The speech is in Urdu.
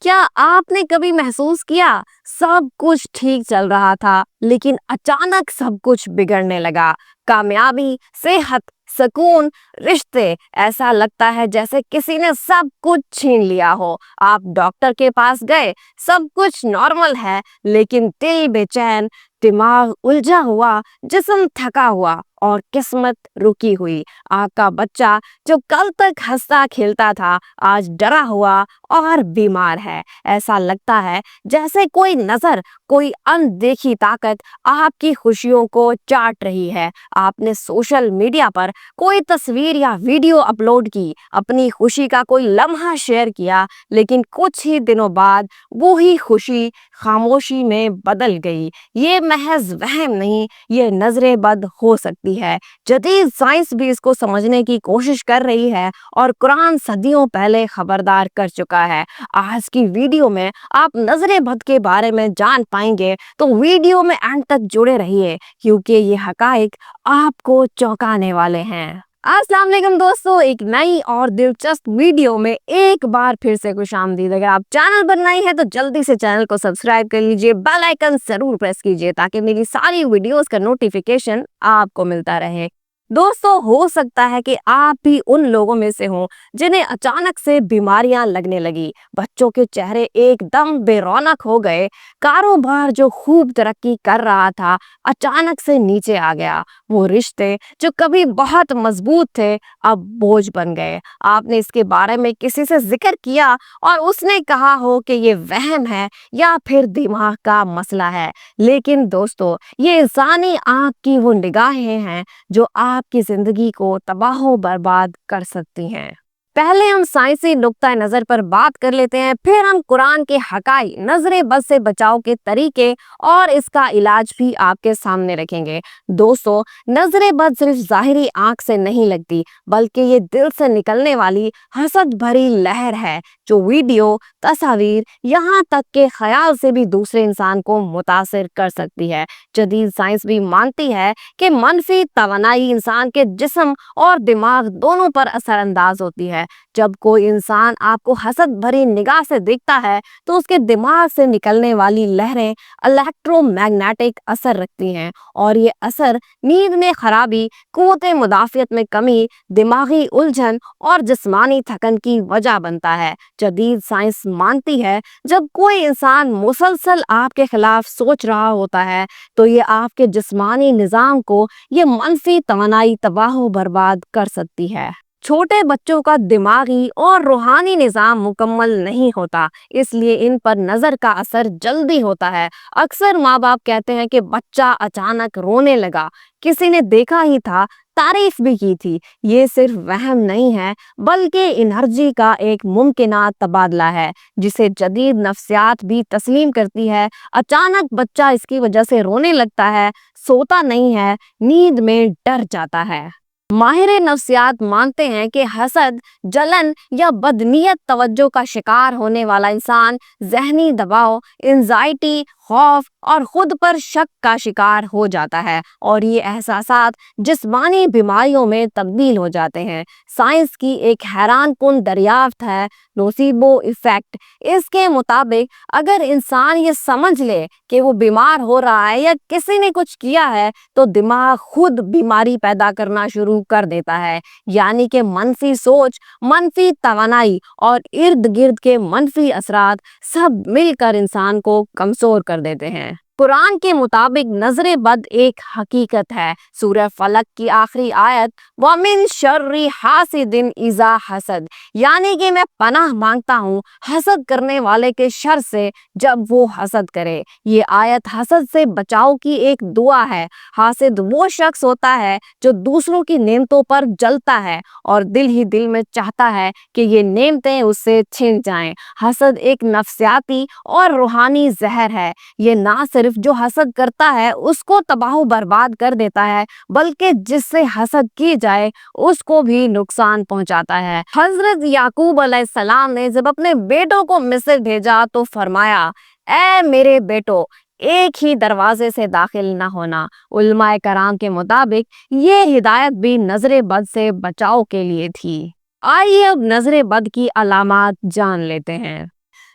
کیا آپ نے کبھی محسوس کیا سب کچھ ٹھیک چل رہا تھا لیکن اچانک سب کچھ بگڑنے لگا؟ کامیابی، صحت، سکون، رشتے، ایسا لگتا ہے جیسے کسی نے سب کچھ چھین لیا ہو۔ آپ ڈاکٹر کے پاس گئے، سب کچھ نارمل ہے، لیکن دل بے چین، دماغ الجھا ہوا، جسم تھکا ہوا اور قسمت رکی ہوئی۔ آپ کا بچہ جو کل تک ہنستا کھیلتا تھا آج ڈرا ہوا اور بیمار ہے۔ ایسا لگتا ہے جیسے کوئی اندیکھی طاقت آپ کی خوشیوں کو چاٹ رہی ہے۔ آپ نے سوشل میڈیا پر کوئی تصویر یا ویڈیو اپلوڈ کی، اپنی خوشی کا کوئی لمحہ شیئر کیا، لیکن کچھ ہی دنوں بعد وہی خوشی خاموشی میں بدل گئی۔ یہ محض وہم نہیں، یہ نظر بد ہو سکتی ہے۔ جدید سائنس بھی اس کو سمجھنے کی کوشش کر رہی ہے اور قرآن صدیوں پہلے خبردار کر چکا ہے۔ آج کی ویڈیو میں آپ نظر بد کے بارے میں جان پائیں گے، تو ویڈیو میں اینڈ تک جڑے رہیے کیونکہ یہ حقائق آپ کو چونکانے والے ہیں۔ السلام علیکم دوستو، ایک نئی اور دلچسپ ویڈیو میں ایک بار پھر سے خوش آمدید۔ اگر آپ چینل پر نئی ہیں تو جلدی سے چینل کو سبسکرائب کر لیجئے، بیل آئیکن ضرور پریس کیجئے تاکہ میری ساری ویڈیوز کا نوٹیفیکیشن آپ کو ملتا رہے۔ دوستو، ہو سکتا ہے کہ آپ بھی ان لوگوں میں سے ہوں جنہیں اچانک سے بیماریاں لگنے لگی۔ بچوں کے چہرے ایک دم بے رونق ہو گئے، کاروبار جو خوب ترقی کر رہا تھا اچانک سے نیچے آ گیا، وہ رشتے جو کبھی بہت مضبوط تھے اب بوجھ بن گئے۔ آپ نے اس کے بارے میں کسی سے ذکر کیا اور اس نے کہا ہو کہ یہ وہم ہے یا پھر دماغ کا مسئلہ ہے، لیکن دوستو، یہ انسانی آنکھ کی وہ نگاہیں ہیں جو آپ کی زندگی کو تباہ و برباد کر سکتی ہیں۔ پہلے ہم سائنسی نقطہ نظر پر بات کر لیتے ہیں، پھر ہم قرآن کے حقائق، نظر بد سے بچاؤ کے طریقے اور اس کا علاج بھی آپ کے سامنے رکھیں گے۔ دوستو، نظر بد صرف ظاہری آنکھ سے نہیں لگتی، بلکہ یہ دل سے نکلنے والی حسد بھری لہر ہے جو ویڈیو، تصاویر، یہاں تک کہ خیال سے بھی دوسرے انسان کو متاثر کر سکتی ہے۔ جدید سائنس بھی مانتی ہے کہ منفی توانائی انسان کے جسم اور دماغ دونوں پر اثر انداز ہوتی ہے۔ جب کوئی انسان آپ کو حسد بھری نگاہ سے دیکھتا ہے تو اس کے دماغ سے نکلنے والی لہریں الیکٹرو میگنیٹک اثر رکھتی ہیں اور یہ اثر نیند میں خرابی، قوت مدافعت میں کمی، دماغی الجھن اور جسمانی تھکن کی وجہ بنتا ہے۔ جدید سائنس مانتی ہے جب کوئی انسان مسلسل آپ کے خلاف سوچ رہا ہوتا ہے تو یہ آپ کے جسمانی نظام کو یہ منفی توانائی تباہ و برباد کر سکتی ہے۔ چھوٹے بچوں کا دماغی اور روحانی نظام مکمل نہیں ہوتا، اس لیے ان پر نظر کا اثر جلدی ہوتا ہے۔ اکثر ماں باپ کہتے ہیں کہ بچہ اچانک رونے لگا، کسی نے دیکھا ہی تھا، تعریف بھی کی تھی۔ یہ صرف وہم نہیں ہے بلکہ انرجی کا ایک ممکنہ تبادلہ ہے جسے جدید نفسیات بھی تسلیم کرتی ہے۔ اچانک بچہ اس کی وجہ سے رونے لگتا ہے، سوتا نہیں ہے، نیند میں ڈر جاتا ہے۔ ماہر نفسیات مانتے ہیں کہ حسد، جلن یا بدنیت توجہ کا شکار ہونے والا انسان ذہنی دباؤ، انزائٹی، خوف اور خود پر شک کا شکار ہو جاتا ہے اور یہ احساسات جسمانی بیماریوں میں تبدیل ہو جاتے ہیں۔ سائنس کی ایک حیران کن دریافت ہے نوسیبو ایفیکٹ۔ اس کے مطابق اگر انسان یہ سمجھ لے کہ وہ بیمار ہو رہا ہے یا کسی نے کچھ کیا ہے تو دماغ خود بیماری پیدا کرنا شروع کر دیتا ہے، یعنی کہ منفی سوچ، منفی توانائی اور ارد گرد کے منفی اثرات سب مل کر انسان کو کمزور کر دیتے ہیں۔ قرآن کے مطابق نظر بد ایک حقیقت ہے۔ سورہ فلق کی آخری آیت وَمِن شَرِّ حَاسِدٍ اِذَا حَسَد، یعنی کہ میں پناہ مانگتا ہوں حسد کرنے والے کے شر سے جب وہ حسد کرے۔ یہ آیت حسد سے بچاؤ کی ایک دعا ہے۔ حاسد وہ شخص ہوتا ہے جو دوسروں کی نعمتوں پر جلتا ہے اور دل ہی دل میں چاہتا ہے کہ یہ نعمتیں اس سے چھن جائیں۔ حسد ایک نفسیاتی اور روحانی زہر ہے۔ یہ نہ صرف جو حسد کرتا ہے اس کو تباہ و برباد کر دیتا ہے بلکہ جس سے حسد کی جائے اس کو بھی نقصان پہنچاتا ہے۔ حضرت یعقوب علیہ السلام نے جب اپنے بیٹوں کو مصر بھیجا تو فرمایا، اے میرے بیٹو، ایک ہی دروازے سے داخل نہ ہونا۔ علماء کرام کے مطابق یہ ہدایت بھی نظر بد سے بچاؤ کے لیے تھی۔ آئیے اب نظر بد کی علامات جان لیتے ہیں۔